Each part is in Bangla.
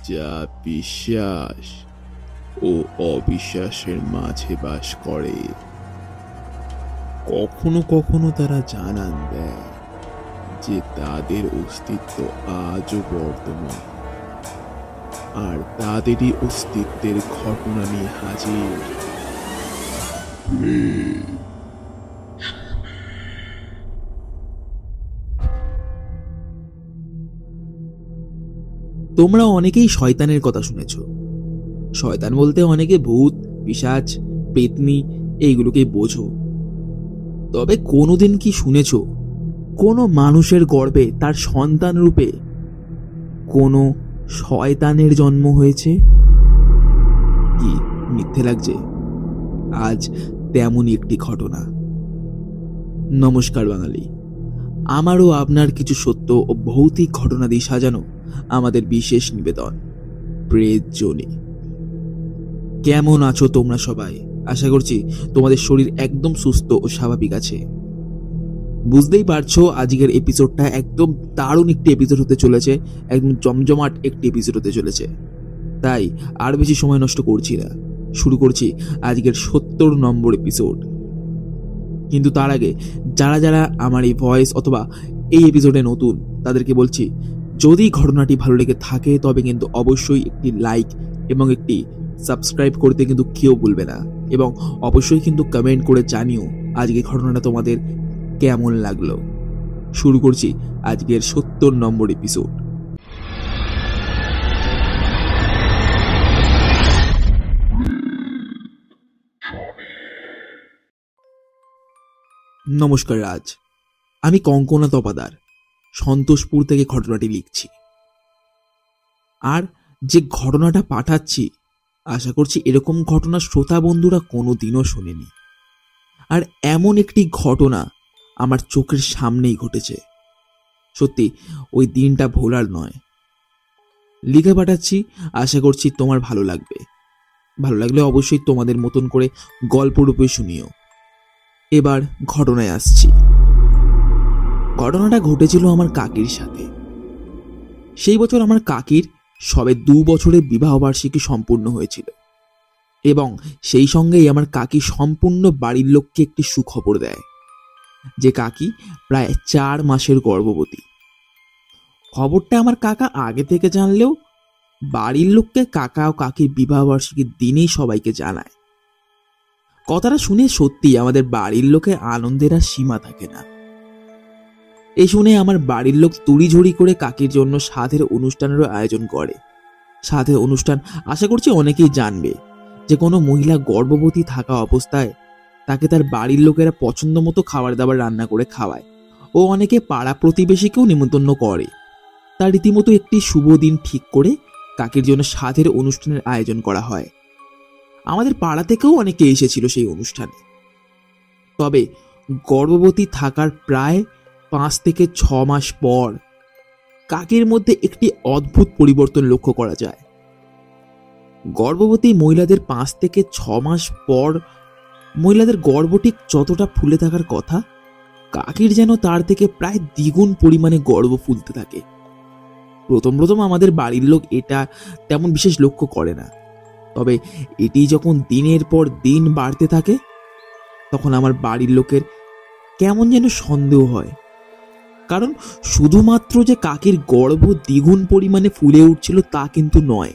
যা বিশ্বাস ও অবিশ্বাসের মাঝে বাস করে। কখনো কখনো তারা জানান দেয় যে তাদের অস্তিত্ব আজও বর্তমান, আর তাদেরই অস্তিত্বের ঘটনা নিয়ে হাজির। তোমরা অনেকেই শয়তানের কথা শুনেছ। শয়তান বলতে অনেকে ভূত, পিশাচ, পেতনি এইগুলোকেই বোঝো। তবে কোনোদিন কি শুনেছ কোনো মানুষের গর্ভে তার সন্তান রূপে কোনো শয়তানের জন্ম হয়েছে? কি মিথ্যে লাগছে? আজ তেমনই একটি ঘটনা। নমস্কার বাঙালি, আমারও আপনার কিছু সত্য ও ভৌতিক ঘটনা দিয়ে সাজানো আমাদের বিশেষ নিবেদন প্রেত জনি। কেমন আছো তোমরা সবাই? আশা করছি তোমাদের শরীর একদম সুস্থ ও স্বাভাবিক আছে। বুঝতেই পারছো আজকের এপিসোডটা একদম দারুণ একটি এপিসোড হতে চলেছে, একদম জমজমাট একটি এপিসোড হতে চলেছে। তাই আর বেশি সময় নষ্ট করছি না, শুরু করছি আজকের 70 নম্বর এপিসোড। কিন্তু তার আগে যারা যারা আমার এই ভয়েস অথবা এই এপিসোডে নতুন, তাদেরকে বলছি, যদি ঘটনাটি ভালো লেগে থাকে তবে কিন্তু অবশ্যই একটি লাইক এবং একটি সাবস্ক্রাইব করতে কিন্তু কেউ ভুলবে না, এবং অবশ্যই কিন্তু কমেন্ট করে জানিও আজকের ঘটনাটা তোমাদের কেমন লাগলো। শুরু করছি আজকের 70 নম্বর এপিসোড। নমস্কার রাজ, আমি কঙ্কনা তপাদার সন্তোষপুর থেকে ঘটনাটি লিখছি। আর যে ঘটনাটা পাঠাচ্ছি আশা করছি এরকম ঘটনা শ্রোতা বন্ধুরা কোনোদিনও শোনেনি। আর এমন একটি ঘটনা আমার চোখের সামনেই ঘটেছে। সত্যি ওই দিনটা ভোলার নয়। লিখে পাঠাচ্ছি, আশা করছি তোমার ভালো লাগবে। ভালো লাগলে অবশ্যই তোমাদের মতন করে গল্পরূপে শুনিও। এবার ঘটনায় আসছি। ঘটনাটা ঘটেছিল আমার কাকির সাথে। সেই বছর আমার কাকির সবে 2 বছরের বিবাহবার্ষিকী সম্পূর্ণ হয়েছিল, এবং সেই সঙ্গেই আমার কাকি সম্পূর্ণ বাড়ির লোককে একটি সুখবর দেয় যে কাকি প্রায় 4 মাসের গর্ভবতী। খবরটা আমার কাকা আগে থেকে জানলেও বাড়ির লোককে কাকা ও কাকির বিবাহবার্ষিকীর দিনেই সবাইকে জানায়। কথাটা শুনে সত্যি আমাদের বাড়ির লোকের আনন্দের আর সীমা থাকে না। এ শুনে আমার বাড়ির লোক তুড়িঝড়ি করে কাকির জন্য সাধের অনুষ্ঠানেরও আয়োজন করে। সাধের অনুষ্ঠান আশা করছি অনেকেই জানবে, যে কোনো মহিলা গর্ভবতী থাকা অবস্থায় তাকে তার বাড়ির লোকেরা পছন্দ মতো খাবার দাবার রান্না করে খাওয়ায়, ও অনেকে পাড়া প্রতিবেশীকেও নিমন্ত্রণ করে। তার রীতিমতো একটি শুভ দিন ঠিক করে কাকির জন্য সাধের অনুষ্ঠানের আয়োজন করা হয়। আমাদের পাড়া থেকেও অনেকে এসেছিল সেই অনুষ্ঠানে। তবে গর্ভবতী থাকার প্রায় 5 থেকে 6 মাস পর কাকির মধ্যে একটি অদ্ভুত পরিবর্তন লক্ষ্য করা যায়। গর্ভবতী মহিলাদের 5 থেকে 6 মাস পর মহিলাদের গর্ভ ঠিক যতটা ফুলে থাকার কথা, কাকির যেন তার থেকে প্রায় দ্বিগুণ পরিমাণে গর্ভ ফুলতে থাকে। প্রথম আমাদের বাড়ির লোক এটা তেমন বিশেষ লক্ষ্য করে না। তবে এটি যখন দিনের পর দিন বাড়তে থাকে তখন আমার বাড়ির লোকের কেমন যেন সন্দেহ হয়। কারণ শুধুমাত্র যে কাকির গর্ভ দ্বিগুণ পরিমাণে ফুলে উঠছিল তা কিন্তু নয়,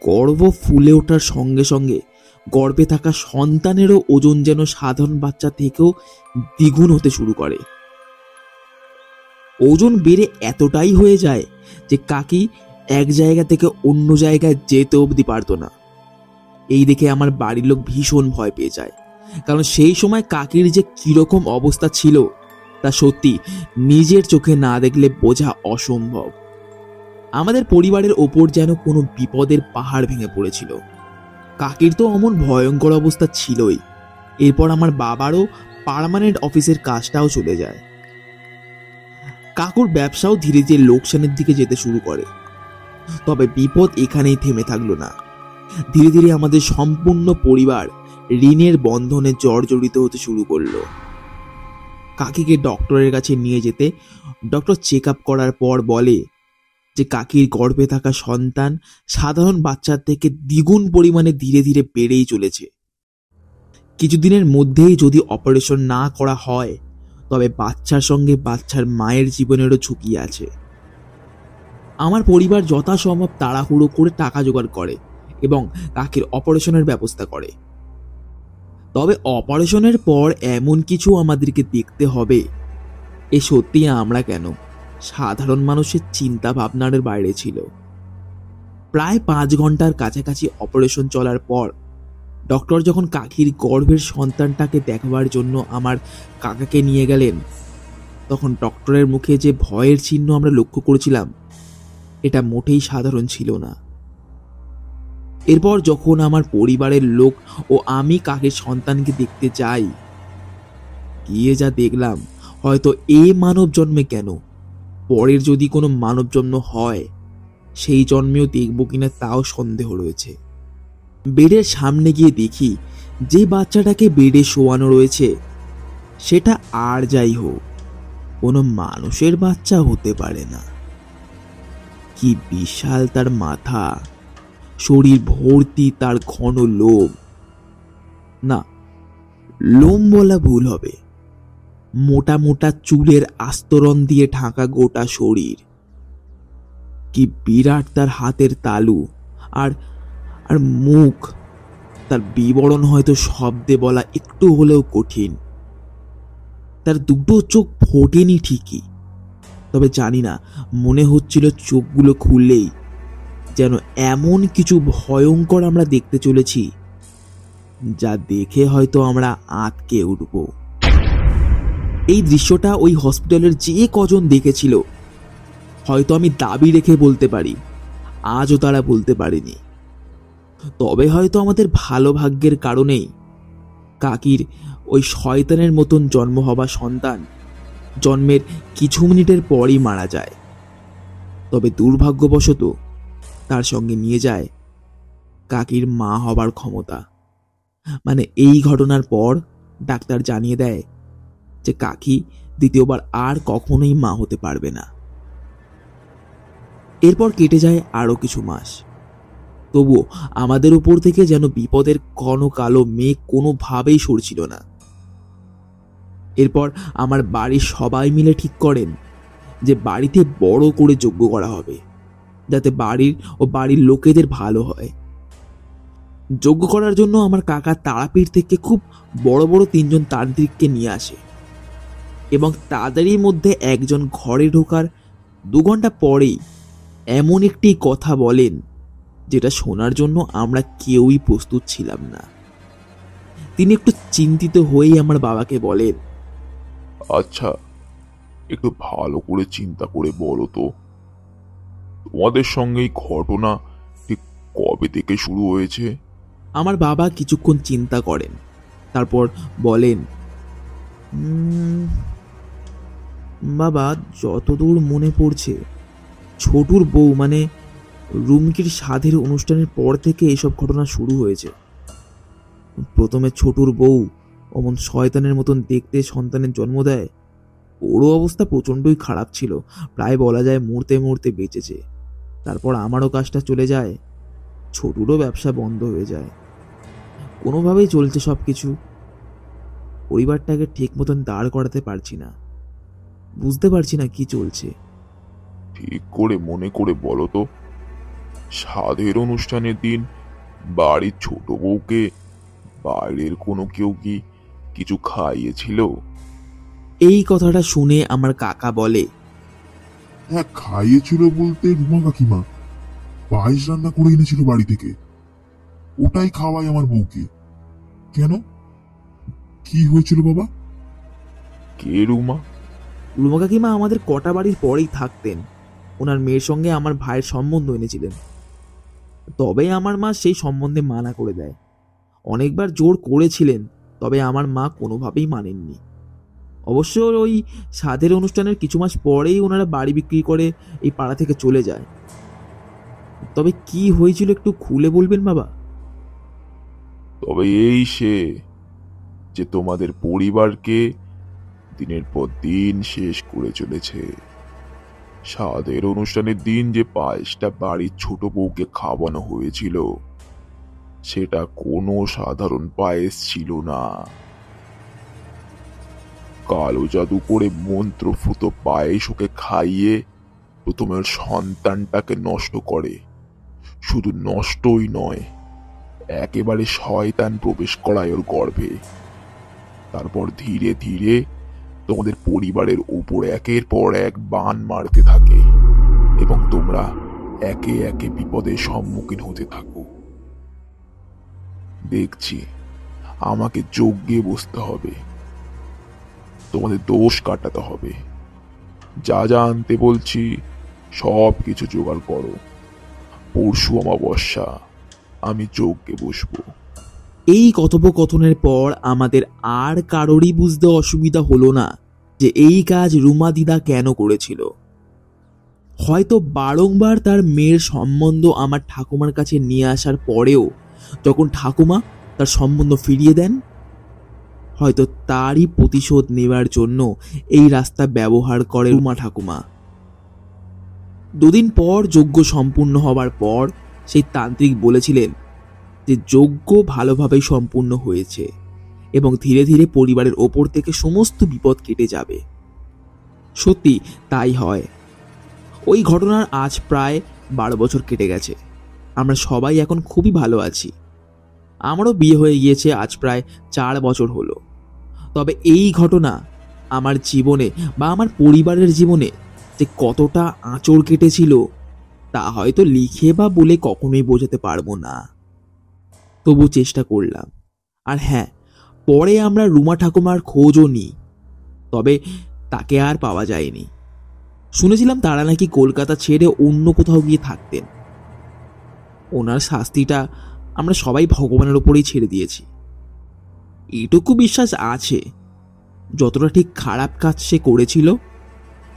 গর্ভ ফুলে ওঠার সঙ্গে সঙ্গে গর্ভে থাকা সন্তানেরও ওজন যেন সাধারণ বাচ্চা থেকেও দ্বিগুণ হতে শুরু করে। ওজন বেড়ে এতটাই হয়ে যায় যে কাকি এক জায়গা থেকে অন্য জায়গায় যেতে অবধি পারত না। এই দেখে আমার বাড়ির লোক ভীষণ ভয় পেয়ে যায়, কারণ সেই সময় কাকির যে কিরকম অবস্থা ছিল তা সত্যি নিজের চোখে না দেখলে বোঝা অসম্ভব। আমাদের পরিবারের ওপর যেন কোনো বিপদের পাহাড় ভেঙে পড়েছিল। কাকির তো অমন ভয়ঙ্কর অবস্থা ছিলই, এরপর আমার বাবারও পার্মানেন্ট অফিসের কাজটাও চলে যায়। কাকুর ব্যবসাও ধীরে ধীরে লোকসানের দিকে যেতে শুরু করে। তবে বিপদ এখানেই থেমে থাকলো না। ধীরে ধীরে আমাদের সম্পূর্ণ পরিবার ঋণের বন্ধনে জর্জরিত হতে শুরু করলো। কাকিকে ডক্টরের কাছে নিয়ে যেতে ডক্টর চেক আপ করার পর বলে যে কাকির গর্ভে থাকা সন্তান সাধারণ বাচ্চার থেকে দ্বিগুণ পরিমাণে ধীরে ধীরে বেড়েই চলেছে। কিছুদিনের মধ্যেই যদি অপারেশন না করা হয় তবে বাচ্চার সঙ্গে বাচ্চার মায়ের জীবনেরও ঝুঁকি আছে। আমার পরিবার যথাসম্ভব তাড়াহুড়ো করে টাকা জোগাড় করে এবং কাকির অপারেশনের ব্যবস্থা করে। তবে অপারেশনের পর এমন কিছু আমাদেরকে দেখতে হবে, এ সত্যি আমরা কেন সাধারণ মানুষের চিন্তা ভাবনার বাইরে ছিল। প্রায় 5 ঘন্টার কাছাকাছি অপারেশন চলার পর ডক্টর যখন কাকির গর্ভের সন্তানটাকে দেখবার জন্য আমার কাকাকে নিয়ে গেলেন, তখন ডক্টরের মুখে যে ভয়ের চিহ্ন আমরা লক্ষ্য করেছিলাম এটা মোটেই সাধারণ ছিল না। এরপর যখন আমার পরিবারের লোক ও আমি কাকির সন্তানকে দেখতে যাই, গিয়ে যা দেখলাম, হয়তো এ মানব জন্মে কেন পরের যদি কোনো মানব জন্ম হয় সেই জন্মেও দেখব কিনা তাও সন্দেহ রয়েছে। বেডের সামনে গিয়ে দেখি যে বাচ্চাটাকে বেডে শোয়ানো রয়েছে সেটা আর যাই হোক কোনো মানুষের বাচ্চা হতে পারে না। কি বিশাল তার মাথা, শরীর ভর্তি তার ঘন লোম, না লোম বলা ভুল হবে, মোটা মোটা চুলের আস্তরণ দিয়ে ঢাকা গোটা শরীর। কি বিরাট তার হাতের তালু, আর আর মুখ, তার বিবরণ হয়তো শব্দে বলা একটু হলেও কঠিন। তার দুটো চোখ ফোটেনি ঠিকই, তবে জানি না, মনে হচ্ছিল চোখগুলো খুললেই যেন এমন কিছু ভয়ঙ্কর আমরা দেখতে চলেছি যা দেখে হয়তো আমরা আঁতকে উঠব। এই দৃশ্যটা ওই হসপিটালের যে কজন দেখেছিল হয়তো আমি দাবি রেখে বলতে পারি আজও তারা বলতে পারেনি। তবে হয়তো আমাদের ভালো ভাগ্যের কারণেই কাকির ওই শয়তানের মতন জন্ম হওয়া সন্তান জন্মের কিছু মিনিটের পরই মারা যায়। তবে দুর্ভাগ্যবশত তার সঙ্গে নিয়ে যায় কাকির মা হবার ক্ষমতা। মানে এই ঘটনার পর ডাক্তার জানিয়ে দেয় যে কাকি দ্বিতীয়বার আর কখনোই মা হতে পারবে না। এরপর কেটে যায় আরো কিছু মাস, তবুও আমাদের উপর থেকে যেন বিপদের ঘন কালো মেঘ কোনোভাবেই সরছিল না। এরপর আমার বাড়ির সবাই মিলে ঠিক করেন যে বাড়িতে বড় করে যজ্ঞ করা হবে, যাতে বাড়ির ও বাড়ির লোকেদের ভালো হয়। যজ্ঞ করার জন্য আমার কাকা তারাপীঠ থেকে খুব বড় বড় 3 জন তান্ত্রিককে নিয়ে আসে এবং তাদেরই মধ্যে একজন ঘরে ঢোকার 2 ঘন্টা পরেই এমন একটি কথা বলেন যেটা শোনার জন্য আমরা কেউই প্রস্তুত ছিলাম না। তিনি একটু চিন্তিত হয়েই আমার বাবাকে বলেন, আচ্ছা, একটু ভালো করে চিন্তা করে বলো তো, তোমাদের সঙ্গে এই ঘটনা ঠিক কবে থেকে শুরু হয়েছে? আমার বাবা কিছুক্ষণ চিন্তা করেন, তারপর বলেন, বাবা যতদূর মনে পড়ছে ছোটুর বউ মানে রুমকির সাধের অনুষ্ঠানের পর থেকে এসব ঘটনা শুরু হয়েছে। প্রথমে ছোটুর বউ অমন শয়তানের মতন দেখতে সন্তানের জন্ম দেয়, ওরও অবস্থা প্রচণ্ডই খারাপ ছিল, প্রায় বলা যায় মরতে মরতে বেঁচেছে। তারপর আমারও কাজটা চলে যায়, ছোটুরও ব্যবসা বন্ধ হয়ে যায়। কোনোভাবেই চলছে সব কিছু, পরিবারটাকে ঠিক মতন দাঁড় করাতে পারছি না, বুঝতে পারছি না কি চলছে। ঠিক করে মনে করে বলো তো, সাধের অনুষ্ঠানের দিন বাড়ির ছোট বউকে বাইরের কোনো কেউ কি কিছু খাইয়েছিল? এই কথাটা শুনে আমার কাকা বলে, হ্যাঁ, খাইয়েছিল বলতে রুমা কাকিমা পায়েস রান্না করে এনেছিল বাড়ি থেকে, ওটাই খাওয়াই আমার বউকে। কেন, কি হয়েছিল বাবা? কে রুমা? রুমা কাকিমা আমাদের কটা বাড়ির পরেই থাকতেন, ওনার মেয়ের সঙ্গে আমার ভাইয়ের সম্বন্ধ এনেছিলেন। তবে আমার মা সেই সম্বন্ধে মানা করে দেয়। অনেকবার জোর করেছিলেন, তবে আমার মা কোনোভাবেই মানেননি। অবশ্য ওই সাধের অনুষ্ঠানের কিছু মাস পরেই ওনারা বাড়ি বিক্রি করে এই পাড়া থেকে চলে যায়। তবে কি হয়েছিল একটু খুলে বলবেন বাবা? তবে এই সে যে তোমাদের পরিবারকে দিনের পর দিন শেষ করে চলেছে, স্বাদের অনুষ্ঠানের দিন যে পায়েসটা বাড়ির ছোট বউকে খাওয়ানো হয়েছিল সেটা কোনো সাধারণ পায়েস ছিল না। কালো জাদু করে মন্ত্রফুত পায়েস ওকে খাইয়ে প্রথমে ওর সন্তানটাকে নষ্ট করে, শুধু নষ্টই নয়, একেবারে শয়তান প্রবেশ করায় ওর গর্ভে। তারপর ধীরে ধীরে তোমাদের পরিবারের উপর একের পর এক বান মারতে থাকে এবং তোমরা একে একে বিপদের সম্মুখীন হতে থাকো। দেখছি আমাকে যজ্ঞে বসতে হবে, তোমাদের দোষ কাটাতে হবে। যা যা আনতে বলছি সব কিছু জোগাড় করো। পরশু অমাবস্যা, আমি যজ্ঞে বসবো। এই কথোপকথনের পর আমাদের আর কারোরই বুঝতে অসুবিধা হলো না যে এই কাজ রুমা দিদা কেন করেছিল। হয়তো বারংবার তার মেয়ের সম্বন্ধ আমার ঠাকুমার কাছে নিয়ে আসার পরেও যখন ঠাকুমা তার সম্বন্ধ ফিরিয়ে দেন, হয়তো তারই প্রতিশোধ নেবার জন্য এই রাস্তা ব্যবহার করে রুমা ঠাকুমা। দুদিন পর যজ্ঞ সম্পূর্ণ হবার পর সেই তান্ত্রিক বলেছিলেন যে যজ্ঞ ভালোভাবে সম্পূর্ণ হয়েছে এবং ধীরে ধীরে পরিবারের ওপর থেকে সমস্ত বিপদ কেটে যাবে। সত্যি তাই হয়। ওই ঘটনার আজ প্রায় 12 বছর কেটে গেছে। আমরা সবাই এখন খুবই ভালো আছি। আমারও বিয়ে হয়ে গিয়েছে আজ প্রায় 4 বছর হলো। তবে এই ঘটনা আমার জীবনে বা আমার পরিবারের জীবনে যে কতটা আঁচড় কেটেছিল তা হয়তো লিখে বা বলে কখনোই বোঝাতে পারবো না। তবু চেষ্টা করলাম। আর হ্যাঁ, পরে আমরা রুমা ঠাকুমার খোঁজও নিই, তবে তাকে আর পাওয়া যায়নি। শুনেছিলাম তারা নাকি কলকাতা ছেড়ে অন্য কোথাও গিয়ে থাকতেন। ওনার শাস্তিটা আমরা সবাই ভগবানের ওপরেই ছেড়ে দিয়েছি। এটুকু বিশ্বাস আছে, যতটা ঠিক খারাপ কাজ সে করেছিল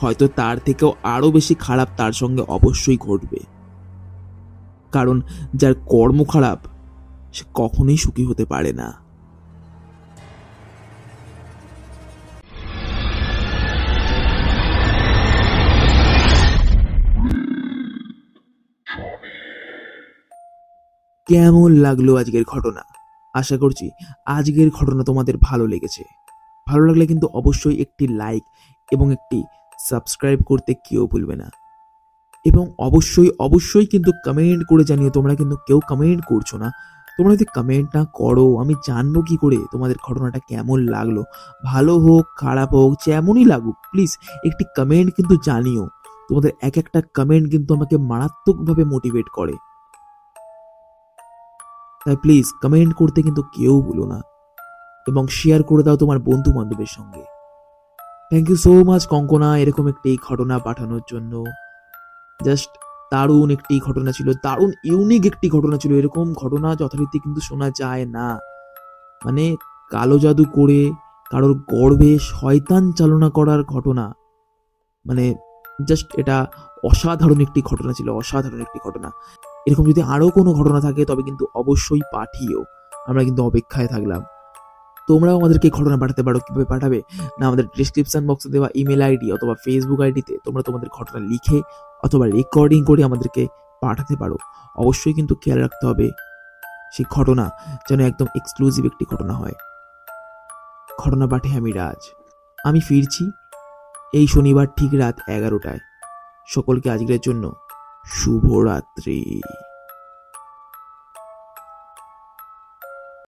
হয়তো তার থেকেও আরো বেশি খারাপ তার সঙ্গে অবশ্যই ঘটবে। কারণ যার কর্ম খারাপ সে কখনোই সুখী হতে পারে না। কেমন লাগলো আজকের ঘটনা? আশা করছি আজকের ঘটনা তোমাদের ভালো লেগেছে। ভালো লাগলে কিন্তু অবশ্যই একটি লাইক এবং একটি সাবস্ক্রাইব করতে কেউ ভুলবে না। এবং অবশ্যই অবশ্যই কিন্তু কমেন্ট করে জানিও। তোমরা কিন্তু কেউ কমেন্ট করছো না। তোমরা যদি কমেন্ট না করো আমি জানবো কি করে তোমাদের ঘটনাটা কেমন লাগলো। ভালো হোক খারাপ হোক যেমনই লাগুক, প্লিজ একটি কমেন্ট কিন্তু জানিও। তোমাদের এক একটা কমেন্ট কিন্তু আমাকে মারাত্মকভাবে মোটিভেট করে। তাই প্লিজ কমেন্ট করতে কিন্তু কেউ ভুলো না এবং শেয়ার করে দাও তোমার বন্ধু বান্ধবের সঙ্গে। Thank you so much Konkona এরকম একটি ঘটনা পাঠানোর জন্য। জাস্ট দারুণ একটি ঘটনা ছিল, দারুণ ইউনিক একটি ঘটনা ছিল। এরকম ঘটনা যথারীতি কিন্তু শোনা যায় না। মানে কালো জাদু করে কারোর গর্ভে শয়তান চালনা করার ঘটনা, মানে জাস্ট এটা অসাধারণ একটি ঘটনা ছিল, অসাধারণ একটি ঘটনা। এরকম যদি আরো কোনো ঘটনা থাকে তবে কিন্তু অবশ্যই পাঠিও, আমরা কিন্তু অপেক্ষায় থাকলাম। তোমরাও আমাদেরকে ঘটনা পাঠাতে পারো। কিভাবে পাঠাবে না, আমাদের ডিসক্রিপশন বক্সে দেওয়া ইমেল আইডি অথবা ফেসবুক আইডিতে তোমরা তোমাদের ঘটনা লিখে অথবা রেকর্ডিং করে আমাদেরকে পাঠাতে পারো। অবশ্যই কিন্তু খেয়াল রাখতে হবে সেই ঘটনা যেন একদম এক্সক্লুসিভ একটি ঘটনা হয়। ঘটনা পাঠে আমি রাজ, আমি ফিরছি এই শনিবার ঠিক রাত 11টায়। সকলকে আজকের জন্য শুভরাত্রি।